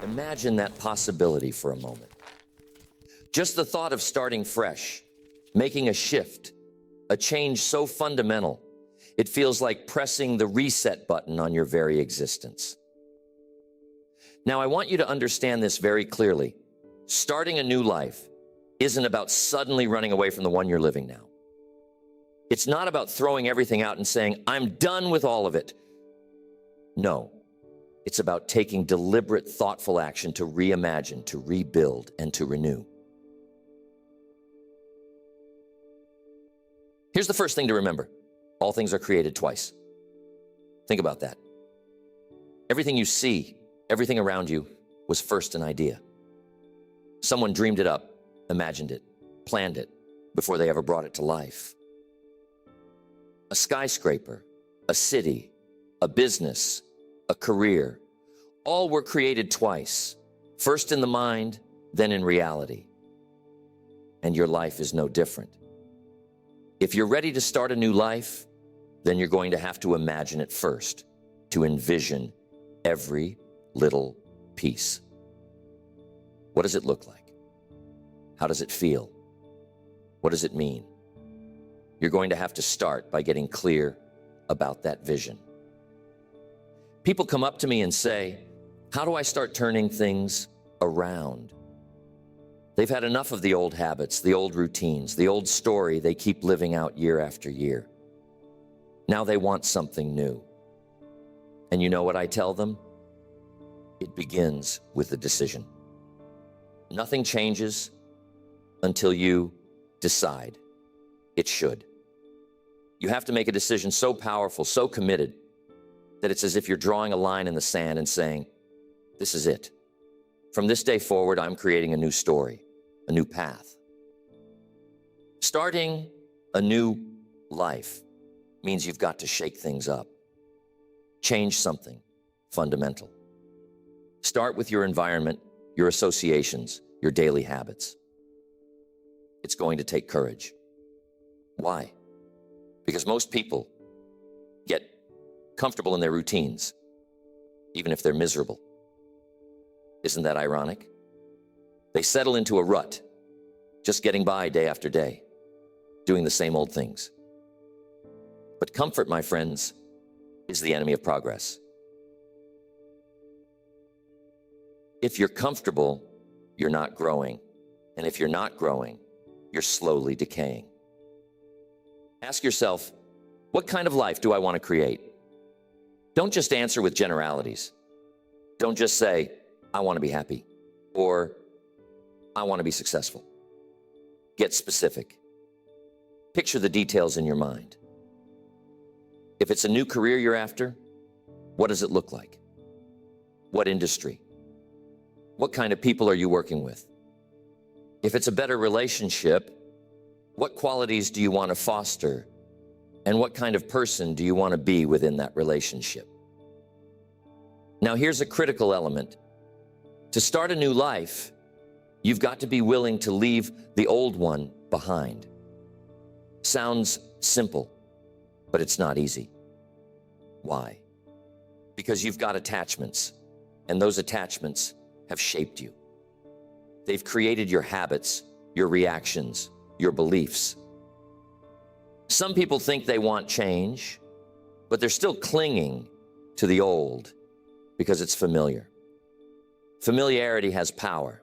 Imagine that possibility for a moment. Just the thought of starting fresh, making a shift, a change so fundamental, it feels like pressing the reset button on your very existence. Now, I want you to understand this very clearly. Starting a new life isn't about suddenly running away from the one you're living now. It's not about throwing everything out and saying, I'm done with all of it. No, it's about taking deliberate, thoughtful action to reimagine, to rebuild, and to renew. Here's the first thing to remember. All things are created twice. Think about that. Everything you see, everything around you was first an idea. Someone dreamed it up, imagined it, planned it before they ever brought it to life. A skyscraper, a city, a business, a career, all were created twice, first in the mind, then in reality. And your life is no different. If you're ready to start a new life, then you're going to have to imagine it first, to envision every little piece. What does it look like? How does it feel? What does it mean? You're going to have to start by getting clear about that vision. People come up to me and say, how do I start turning things around? They've had enough of the old habits, the old routines, the old story they keep living out year after year. Now they want something new. And you know what I tell them? It begins with a decision. Nothing changes until you decide. It should. You have to make a decision so powerful, so committed, that it's as if you're drawing a line in the sand and saying, this is it. From this day forward, I'm creating a new story, a new path. Starting a new life means you've got to shake things up. Change something fundamental. Start with your environment, your associations, your daily habits. It's going to take courage. Why? Because most people get comfortable in their routines, even if they're miserable. Isn't that ironic? They settle into a rut, just getting by day after day, doing the same old things. But comfort, my friends, is the enemy of progress. If you're comfortable, you're not growing. And if you're not growing, you're slowly decaying. Ask yourself, what kind of life do I want to create? Don't just answer with generalities. Don't just say, I want to be happy, or I want to be successful. Get specific. Picture the details in your mind. If it's a new career you're after, what does it look like? What industry? What kind of people are you working with? If it's a better relationship, what qualities do you want to foster? And what kind of person do you want to be within that relationship? Now, here's a critical element. To start a new life, you've got to be willing to leave the old one behind. Sounds simple, but it's not easy. Why? Because you've got attachments, and those attachments have shaped you. They've created your habits, your reactions, your beliefs. Some people think they want change, but they're still clinging to the old because it's familiar. Familiarity has power.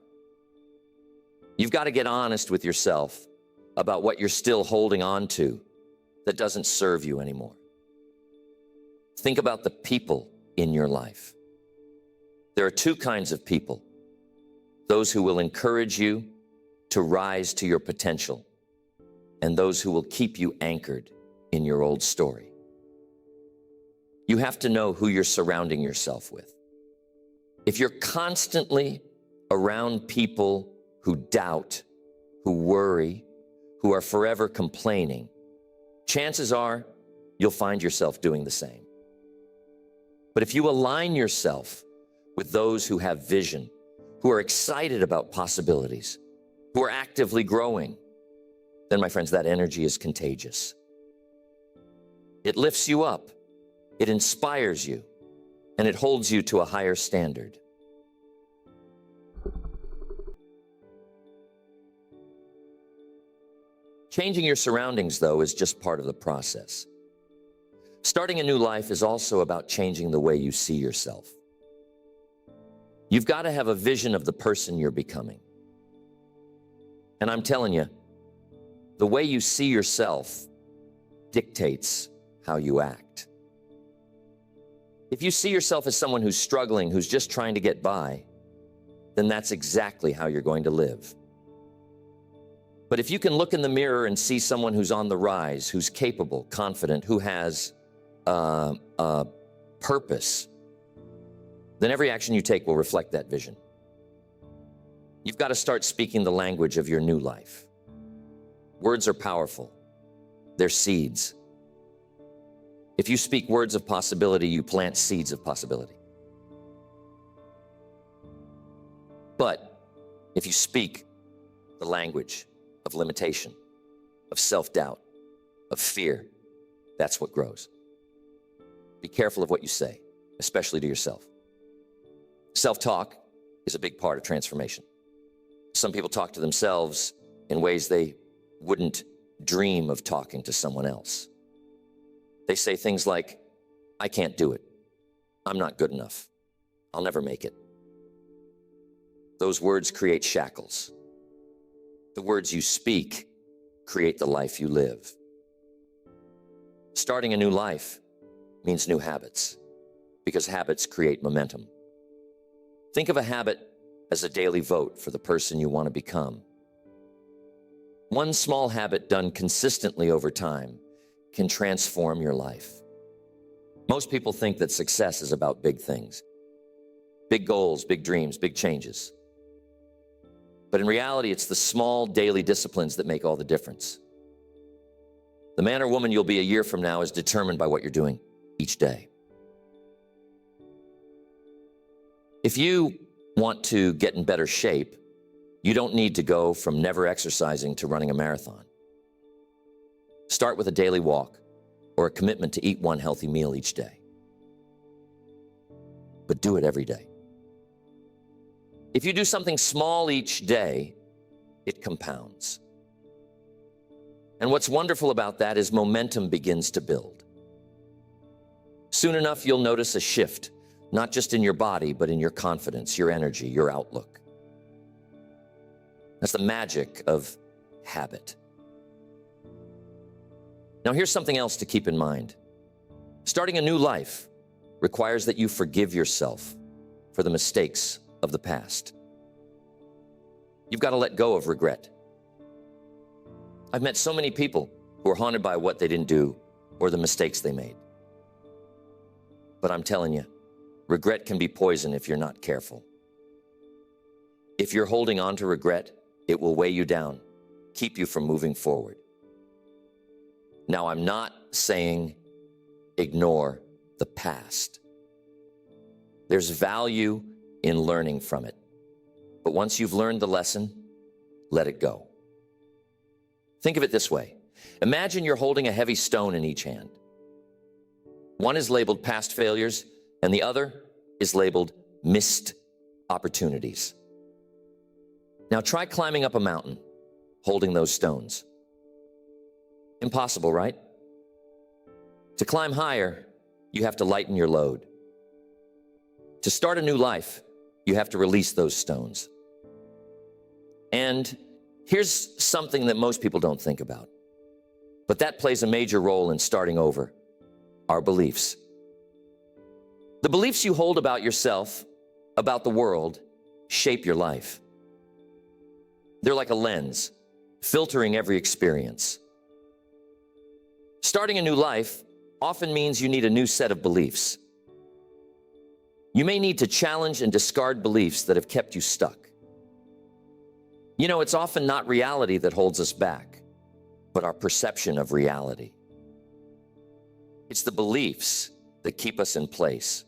You've got to get honest with yourself about what you're still holding on to that doesn't serve you anymore. Think about the people in your life. There are two kinds of people: those who will encourage you to rise to your potential, and those who will keep you anchored in your old story. You have to know who you're surrounding yourself with. If you're constantly around people who doubt, who worry, who are forever complaining, chances are you'll find yourself doing the same. But if you align yourself with those who have vision, who are excited about possibilities, who are actively growing, then, my friends, that energy is contagious. It lifts you up, it inspires you, and it holds you to a higher standard. Changing your surroundings, though, is just part of the process. Starting a new life is also about changing the way you see yourself. You've got to have a vision of the person you're becoming. And I'm telling you, the way you see yourself dictates how you act. If you see yourself as someone who's struggling, who's just trying to get by, then that's exactly how you're going to live. But if you can look in the mirror and see someone who's on the rise, who's capable, confident, who has a purpose, then every action you take will reflect that vision. You've got to start speaking the language of your new life. Words are powerful. They're seeds. If you speak words of possibility, you plant seeds of possibility. But if you speak the language of limitation, of self-doubt, of fear, that's what grows. Be careful of what you say, especially to yourself. Self-talk is a big part of transformation. Some people talk to themselves in ways they wouldn't dream of talking to someone else. They say things like, I can't do it. I'm not good enough. I'll never make it. Those words create shackles. The words you speak create the life you live. Starting a new life means new habits, because habits create momentum. Think of a habit as a daily vote for the person you want to become. One small habit done consistently over time can transform your life. Most people think that success is about big things, big goals, big dreams, big changes. But in reality, it's the small daily disciplines that make all the difference. The man or woman you'll be a year from now is determined by what you're doing each day. If you want to get in better shape, you don't need to go from never exercising to running a marathon. Start with a daily walk or a commitment to eat one healthy meal each day. But do it every day. If you do something small each day, it compounds. And what's wonderful about that is momentum begins to build. Soon enough, you'll notice a shift, not just in your body, but in your confidence, your energy, your outlook. That's the magic of habit. Now, here's something else to keep in mind. Starting a new life requires that you forgive yourself for the mistakes of the past. You've got to let go of regret. I've met so many people who are haunted by what they didn't do or the mistakes they made. But I'm telling you, regret can be poison if you're not careful. If you're holding on to regret, it will weigh you down, keep you from moving forward. Now, I'm not saying ignore the past. There's value in learning from it. But once you've learned the lesson, let it go. Think of it this way. Imagine you're holding a heavy stone in each hand. One is labeled past failures, and the other is labeled missed opportunities. Now try climbing up a mountain, holding those stones. Impossible, right? To climb higher, you have to lighten your load. To start a new life, you have to release those stones. And here's something that most people don't think about, but that plays a major role in starting over: our beliefs. The beliefs you hold about yourself, about the world, shape your life. They're like a lens, filtering every experience. Starting a new life often means you need a new set of beliefs. You may need to challenge and discard beliefs that have kept you stuck. You know, it's often not reality that holds us back, but our perception of reality. It's the beliefs that keep us in place,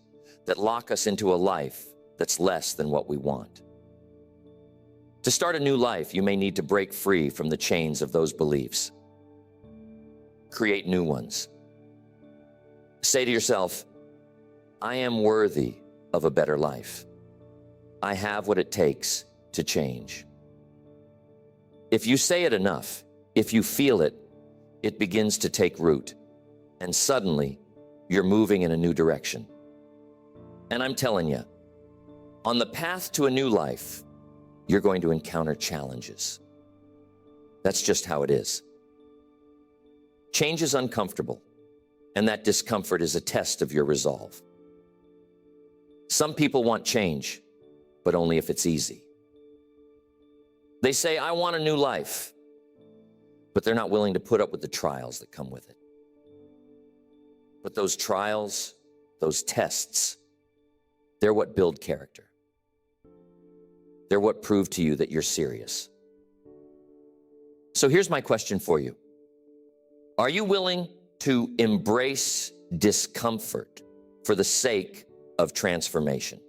that lock us into a life that's less than what we want. To start a new life, you may need to break free from the chains of those beliefs. Create new ones. Say to yourself, I am worthy of a better life. I have what it takes to change. If you say it enough, If you feel it, it begins to take root, and suddenly you're moving in a new direction. And I'm telling you, on the path to a new life, you're going to encounter challenges. That's just how it is. Change is uncomfortable, and that discomfort is a test of your resolve. Some people want change, but only if it's easy. They say, I want a new life, but they're not willing to put up with the trials that come with it. But those trials, those tests, they're what build character. They're what prove to you that you're serious. So here's my question for you. Are you willing to embrace discomfort for the sake of transformation?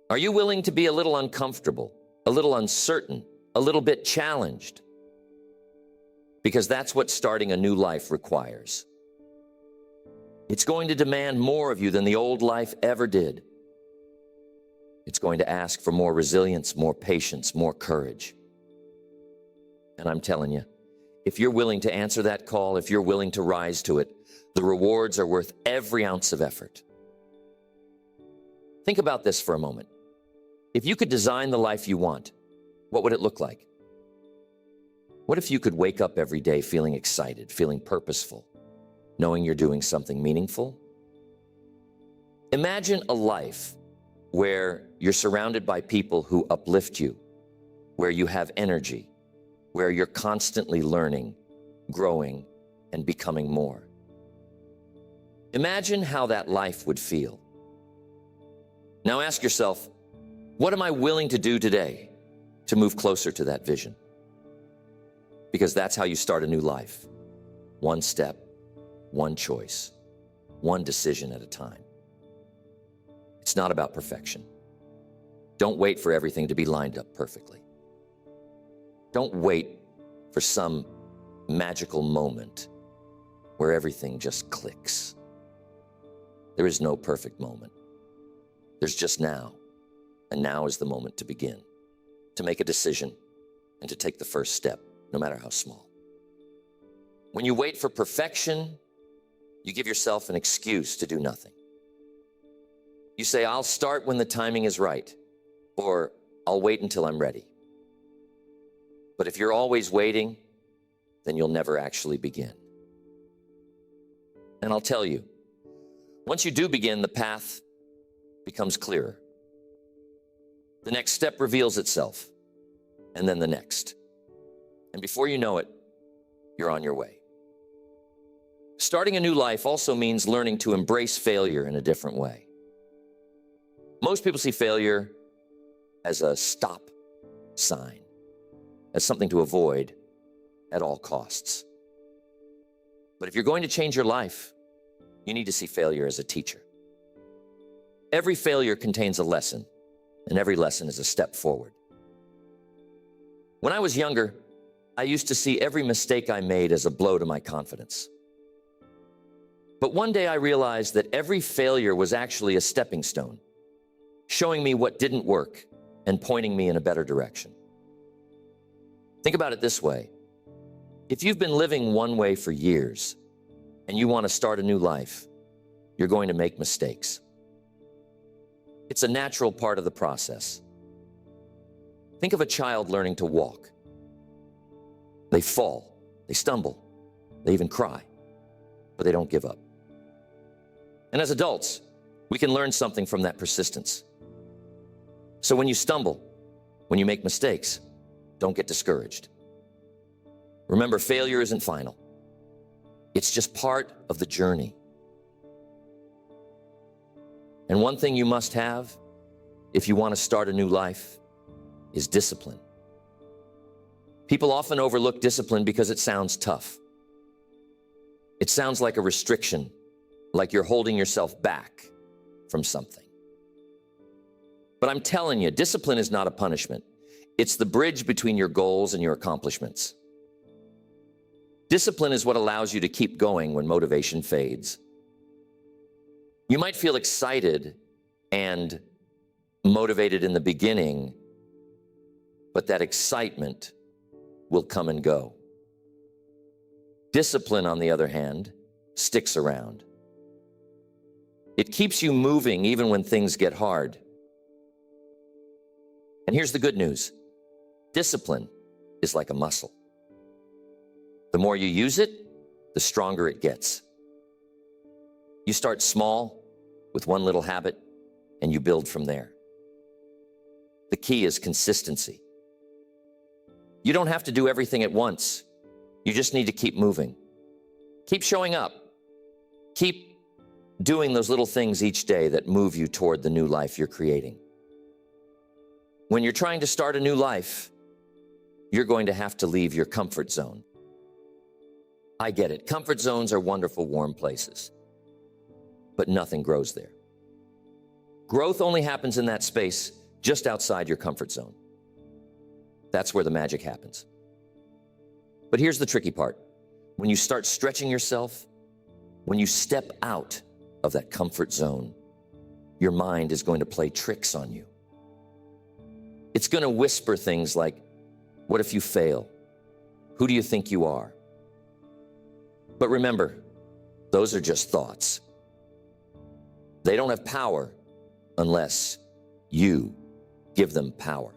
Are you willing to be a little uncomfortable, a little uncertain, a little bit challenged? Because that's what starting a new life requires. It's going to demand more of you than the old life ever did. It's going to ask for more resilience, more patience, more courage. And I'm telling you, if you're willing to answer that call, if you're willing to rise to it, the rewards are worth every ounce of effort. Think about this for a moment. If you could design the life you want, what would it look like? What if you could wake up every day feeling excited, feeling purposeful, knowing you're doing something meaningful? Imagine a life where you're surrounded by people who uplift you, where you have energy, where you're constantly learning, growing, and becoming more. Imagine how that life would feel. Now ask yourself, what am I willing to do today to move closer to that vision? Because that's how you start a new life. One step, one choice, one decision at a time. It's not about perfection. Don't wait for everything to be lined up perfectly. Don't wait for some magical moment where everything just clicks. There is no perfect moment. There's just now, and now is the moment to begin, to make a decision and to take the first step, no matter how small. When you wait for perfection, you give yourself an excuse to do nothing. You say, I'll start when the timing is right, or I'll wait until I'm ready. But if you're always waiting, then you'll never actually begin. And I'll tell you, once you do begin, the path becomes clearer. The next step reveals itself, and then the next. And before you know it, you're on your way. Starting a new life also means learning to embrace failure in a different way. Most people see failure as a stop sign, as something to avoid at all costs. But if you're going to change your life, you need to see failure as a teacher. Every failure contains a lesson, and every lesson is a step forward. When I was younger, I used to see every mistake I made as a blow to my confidence. But one day I realized that every failure was actually a stepping stone, showing me what didn't work and pointing me in a better direction. Think about it this way. If you've been living one way for years and you want to start a new life, you're going to make mistakes. It's a natural part of the process. Think of a child learning to walk. They fall, they stumble, they even cry, but they don't give up. And as adults, we can learn something from that persistence. So when you stumble, when you make mistakes, don't get discouraged. Remember, failure isn't final. It's just part of the journey. And one thing you must have if you want to start a new life is discipline. People often overlook discipline because it sounds tough. It sounds like a restriction, like you're holding yourself back from something. But I'm telling you, discipline is not a punishment. It's the bridge between your goals and your accomplishments. Discipline is what allows you to keep going when motivation fades. You might feel excited and motivated in the beginning, but that excitement will come and go. Discipline, on the other hand, sticks around. It keeps you moving even when things get hard. And here's the good news. Discipline is like a muscle. The more you use it, the stronger it gets. You start small with one little habit, and you build from there. The key is consistency. You don't have to do everything at once. You just need to keep moving. Keep showing up. Keep doing those little things each day that move you toward the new life you're creating. When you're trying to start a new life, you're going to have to leave your comfort zone. I get it. Comfort zones are wonderful, warm places, but nothing grows there. Growth only happens in that space just outside your comfort zone. That's where the magic happens. But here's the tricky part. When you start stretching yourself, when you step out of that comfort zone, your mind is going to play tricks on you. It's going to whisper things like, what if you fail? Who do you think you are? But remember, those are just thoughts. They don't have power unless you give them power.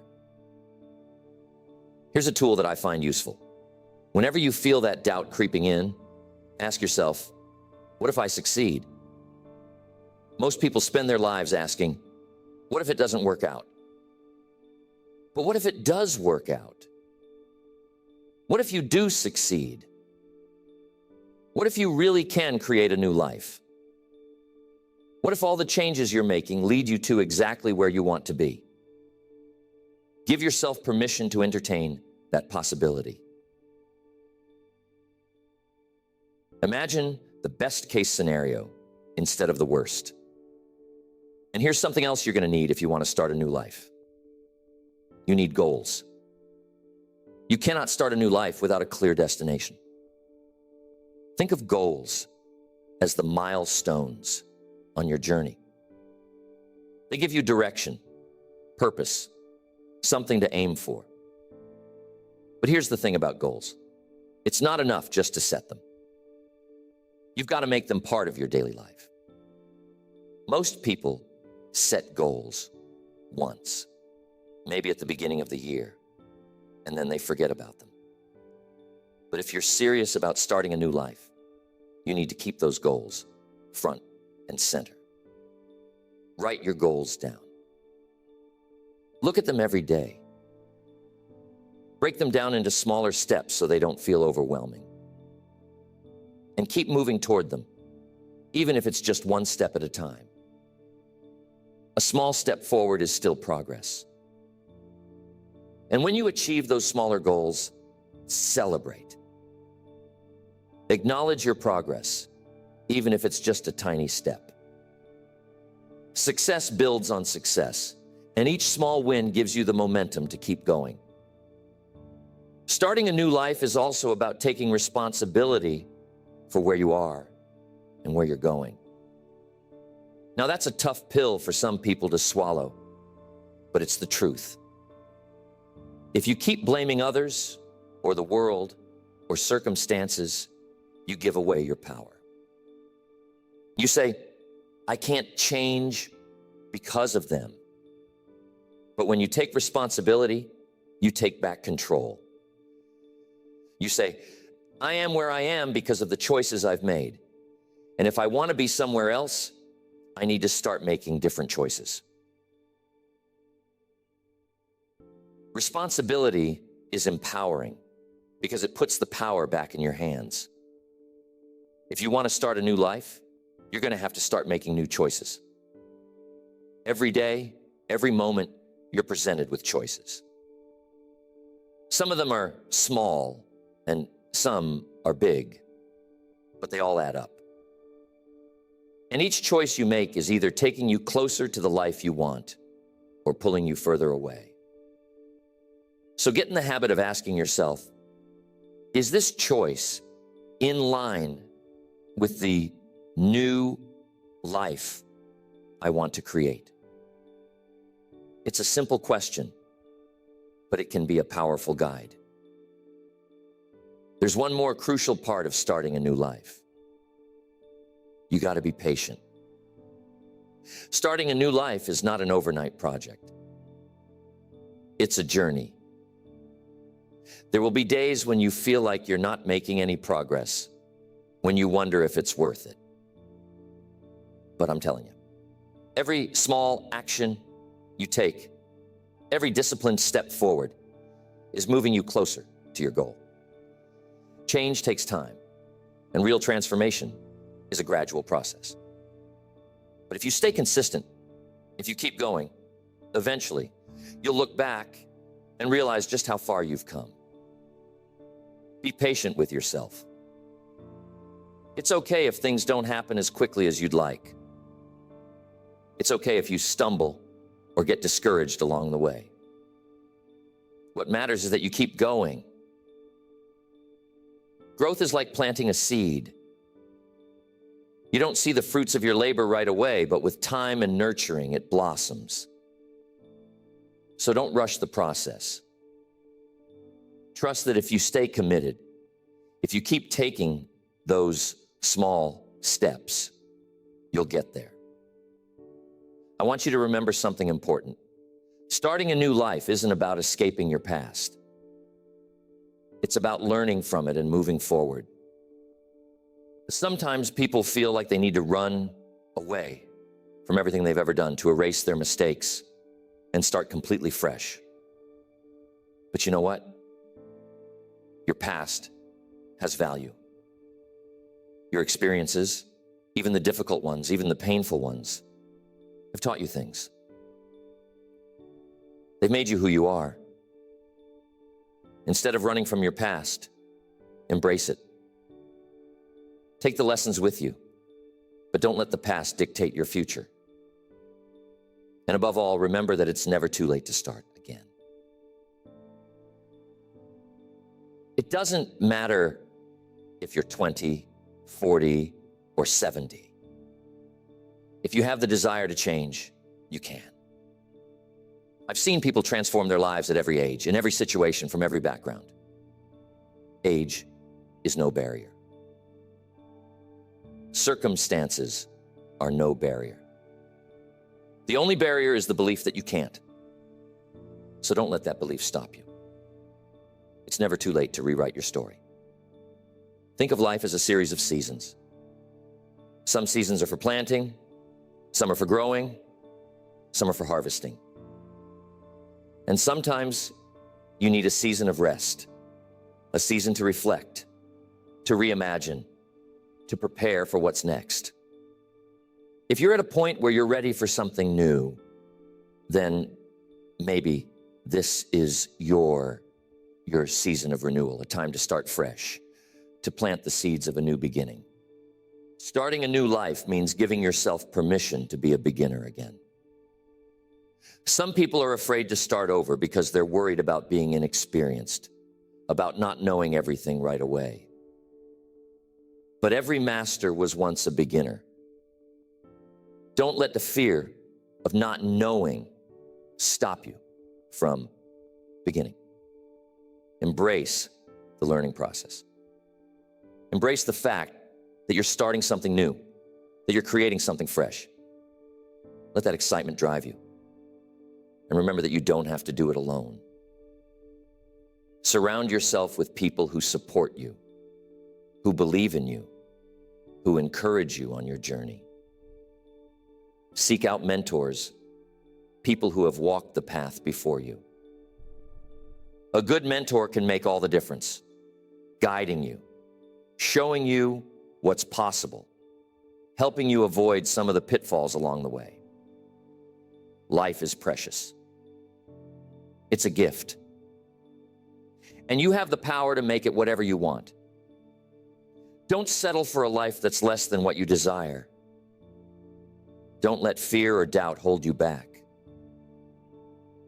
Here's a tool that I find useful. Whenever you feel that doubt creeping in, ask yourself, what if I succeed? Most people spend their lives asking, what if it doesn't work out? But what if it does work out? What if you do succeed? What if you really can create a new life? What if all the changes you're making lead you to exactly where you want to be? Give yourself permission to entertain that possibility. Imagine the best case scenario instead of the worst. And here's something else you're going to need if you want to start a new life. You need goals. You cannot start a new life without a clear destination. Think of goals as the milestones on your journey. They give you direction, purpose, something to aim for. But here's the thing about goals. It's not enough just to set them. You've got to make them part of your daily life. Most people set goals once, maybe at the beginning of the year, and then they forget about them. But if you're serious about starting a new life, you need to keep those goals front and center. Write your goals down. Look at them every day. Break them down into smaller steps so they don't feel overwhelming. And keep moving toward them, even if it's just one step at a time. A small step forward is still progress. And when you achieve those smaller goals, celebrate. Acknowledge your progress, even if it's just a tiny step. Success builds on success, and each small win gives you the momentum to keep going. Starting a new life is also about taking responsibility for where you are and where you're going. Now, that's a tough pill for some people to swallow, but it's the truth. If you keep blaming others or the world or circumstances, you give away your power. You say, I can't change because of them. But when you take responsibility, you take back control. You say, I am where I am because of the choices I've made. And if I want to be somewhere else, I need to start making different choices. Responsibility is empowering because it puts the power back in your hands. If you want to start a new life, you're going to have to start making new choices. Every day, every moment, you're presented with choices. Some of them are small and some are big, but they all add up. And each choice you make is either taking you closer to the life you want or pulling you further away. So get in the habit of asking yourself, is this choice in line with the new life I want to create? It's a simple question, but it can be a powerful guide. There's one more crucial part of starting a new life. You got to be patient. Starting a new life is not an overnight project. It's a journey. There will be days when you feel like you're not making any progress, when you wonder if it's worth it. But I'm telling you, every small action you take, every disciplined step forward is moving you closer to your goal. Change takes time, and real transformation is a gradual process. But if you stay consistent, if you keep going, eventually you'll look back and realize just how far you've come. Be patient with yourself. It's okay if things don't happen as quickly as you'd like. It's okay if you stumble or get discouraged along the way. What matters is that you keep going. Growth is like planting a seed. You don't see the fruits of your labor right away, but with time and nurturing, it blossoms. So don't rush the process. Trust that if you stay committed, if you keep taking those small steps, you'll get there. I want you to remember something important. Starting a new life isn't about escaping your past. It's about learning from it and moving forward. Sometimes people feel like they need to run away from everything they've ever done, to erase their mistakes and start completely fresh. But you know what? Your past has value. Your experiences, even the difficult ones, even the painful ones, have taught you things. They've made you who you are. Instead of running from your past, embrace it. Take the lessons with you, but don't let the past dictate your future. And above all, remember that it's never too late to start again. It doesn't matter if you're 20, 40, or 70. If you have the desire to change, you can. I've seen people transform their lives at every age, in every situation, from every background. Age is no barrier. Circumstances are no barrier. The only barrier is the belief that you can't. So don't let that belief stop you. It's never too late to rewrite your story. Think of life as a series of seasons. Some seasons are for planting, some are for growing, some are for harvesting. And sometimes you need a season of rest, a season to reflect, to reimagine, to prepare for what's next. If you're at a point where you're ready for something new, then maybe this is your season of renewal, a time to start fresh, to plant the seeds of a new beginning. Starting a new life means giving yourself permission to be a beginner again. Some people are afraid to start over because they're worried about being inexperienced, about not knowing everything right away. But every master was once a beginner. Don't let the fear of not knowing stop you from beginning. Embrace the learning process. Embrace the fact that you're starting something new, that you're creating something fresh. Let that excitement drive you. And remember that you don't have to do it alone. Surround yourself with people who support you, who believe in you, who encourage you on your journey. Seek out mentors, people who have walked the path before you. A good mentor can make all the difference, guiding you, showing you what's possible, helping you avoid some of the pitfalls along the way. Life is precious. It's a gift. And you have the power to make it whatever you want. Don't settle for a life that's less than what you desire. Don't let fear or doubt hold you back.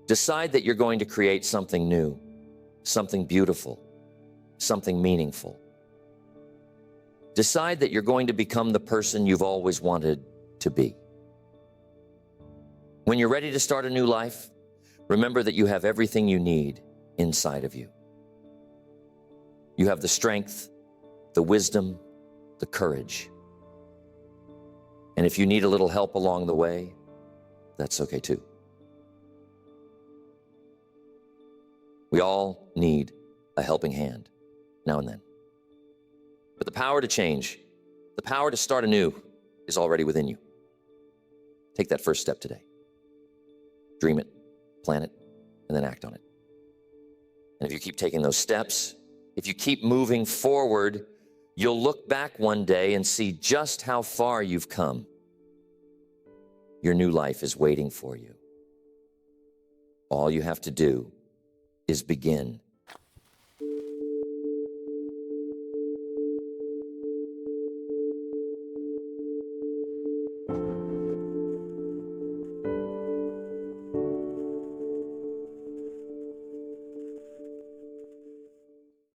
Decide that you're going to create something new, something beautiful, something meaningful. Decide that you're going to become the person you've always wanted to be. When you're ready to start a new life, remember that you have everything you need inside of you. You have the strength, the wisdom, the courage. And if you need a little help along the way, that's okay too. We all need a helping hand now and then. But the power to change, the power to start anew is already within you. Take that first step today. Dream it, plan it, and then act on it. And if you keep taking those steps, if you keep moving forward, you'll look back one day and see just how far you've come. Your new life is waiting for you. All you have to do is begin